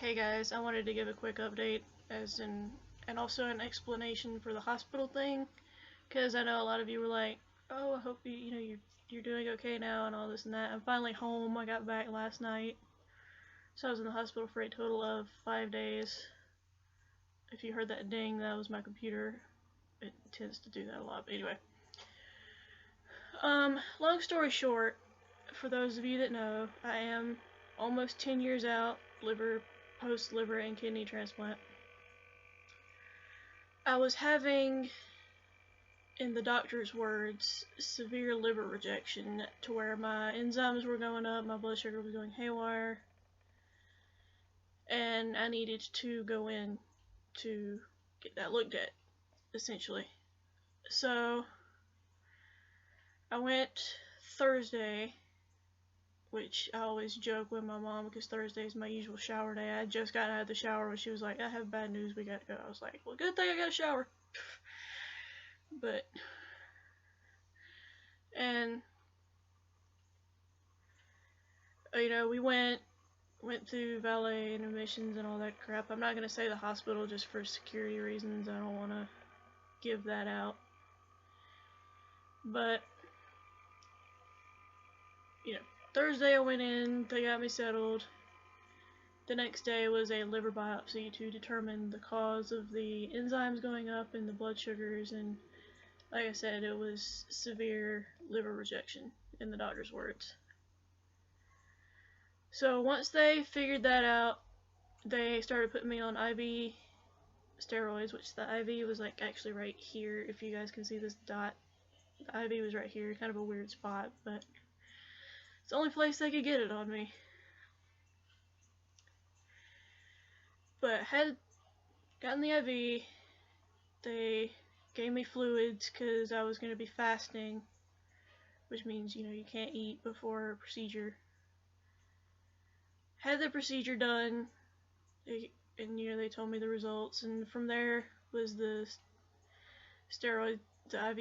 Hey guys, I wanted to give a quick update and also an explanation for the hospital thing, because I know a lot of you were like, "Oh, I hope you're doing okay now and all this and that." I'm finally home. I got back last night, so I was in the hospital for a total of 5 days. If you heard that ding, that was my computer. It tends to do that a lot. But anyway, long story short, for those of you that know, I am almost 10 years out, post liver and kidney transplant. I was having, in the doctor's words, severe liver rejection, to where my enzymes were going up, my blood sugar was going haywire, and I needed to go in to get that looked at, essentially. So I went Thursday, which I always joke with my mom because Thursday is my usual shower day. I had just gotten out of the shower when she was like, "I have bad news, we gotta go." I was like, "Well, good thing I got a shower." But, and, we went through valet and admissions and all that crap. I'm not gonna say the hospital just for security reasons. I don't want to give that out. But, Thursday I went in, they got me settled. The next day was a liver biopsy to determine the cause of the enzymes going up and the blood sugars, and like I said, it was severe liver rejection, in the doctor's words. So once they figured that out, they started putting me on IV steroids, which the IV was like actually right here. If you guys can see this dot, the IV was right here, kind of a weird spot, but it's the only place they could get it on me. But had gotten the IV, they gave me fluids because I was going to be fasting, which means, you can't eat before a procedure. Had the procedure done, and they told me the results, and from there was the IV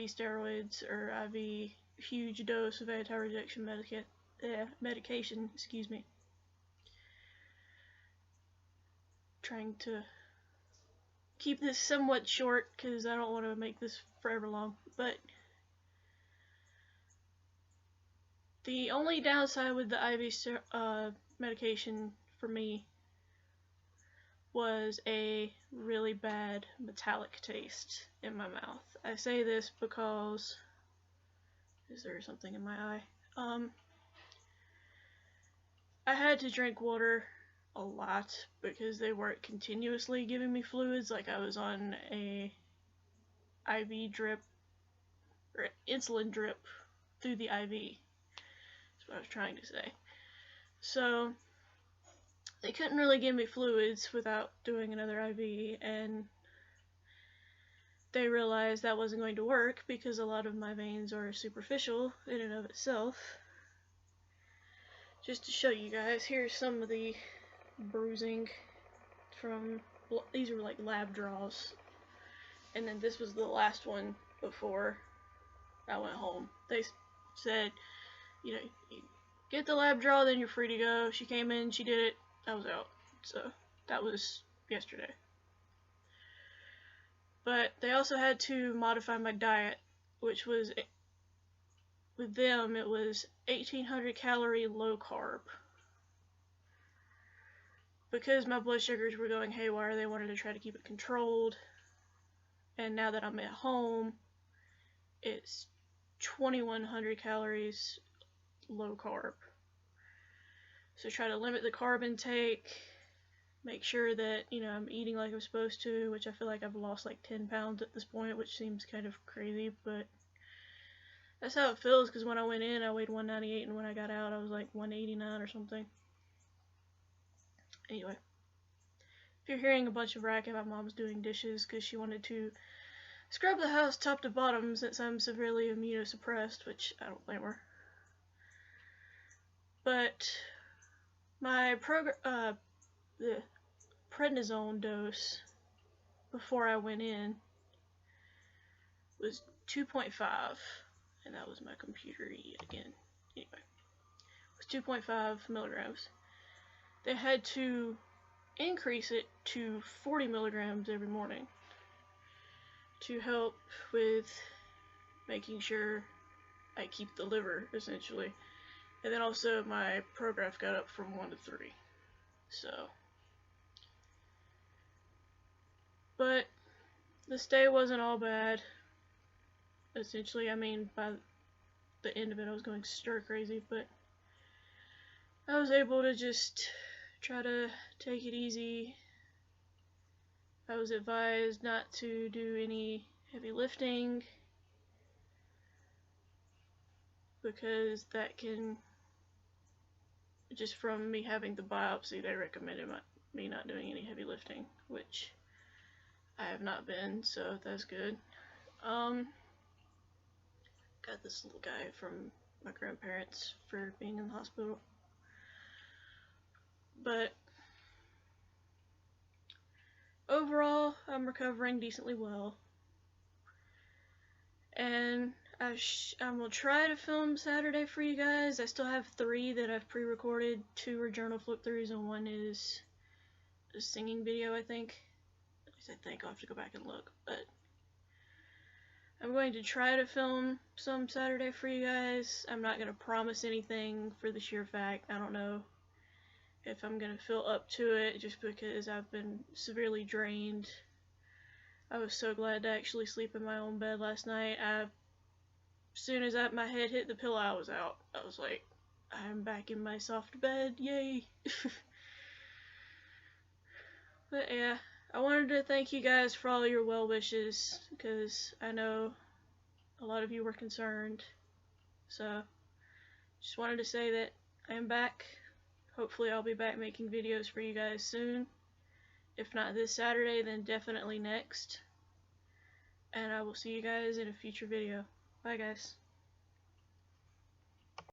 steroids, or IV huge dose of anti-rejection medication, excuse me. Trying to keep this somewhat short because I don't want to make this forever long, but the only downside with the IV medication for me was a really bad metallic taste in my mouth. I say this because, is there something in my eye? I had to drink water a lot because they weren't continuously giving me fluids. Like, I was on a IV drip, or insulin drip through the IV. That's what I was trying to say. So they couldn't really give me fluids without doing another IV, and they realized that wasn't going to work because a lot of my veins are superficial in and of itself. Just to show you guys, here's some of the bruising from, these were like lab draws, and then this was the last one before I went home. They said, you get the lab draw, then you're free to go. She came in, she did it, I was out. So that was yesterday. But they also had to modify my diet, which was, with them, it was 1,800 calorie low carb. Because my blood sugars were going haywire, they wanted to try to keep it controlled. And now that I'm at home, it's 2,100 calories low carb. So try to limit the carb intake, make sure that, I'm eating like I'm supposed to, which I feel like I've lost like 10 pounds at this point, which seems kind of crazy, but that's how it feels, because when I went in, I weighed 198, and when I got out, I was like 189 or something. Anyway, if you're hearing a bunch of racket, my mom's doing dishes because she wanted to scrub the house top to bottom since I'm severely immunosuppressed, which I don't blame her. But my the prednisone dose before I went in was 2.5, and that was my computer yet again. Anyway, it was 2.5 milligrams. They had to increase it to 40 milligrams every morning to help with making sure I keep the liver, essentially. And then also my Prograf got up from 1 to 3. So, but this day wasn't all bad. Essentially, I mean, by the end of it I was going stir crazy, but I was able to just try to take it easy. I was advised not to do any heavy lifting because that can, just from me having the biopsy, they recommended me not doing any heavy lifting, which I have not been, so that's good. Got this little guy from my grandparents for being in the hospital. But overall, I'm recovering decently well. And I'm gonna try to film Saturday for you guys. I still have 3 that I've pre-recorded. 2 are journal flip-throughs and 1 is a singing video, I think. At least I think. I'll have to go back and look. But I'm going to try to film some Saturday for you guys. I'm not going to promise anything for the sheer fact I don't know if I'm going to feel up to it, just because I've been severely drained. I was so glad to actually sleep in my own bed last night. As soon as my head hit the pillow, I was out. I was like, I'm back in my soft bed, yay. But yeah, I wanted to thank you guys for all your well wishes, because I know a lot of you were concerned. So, just wanted to say that I am back. Hopefully I'll be back making videos for you guys soon. If not this Saturday, then definitely next. And I will see you guys in a future video. Bye guys.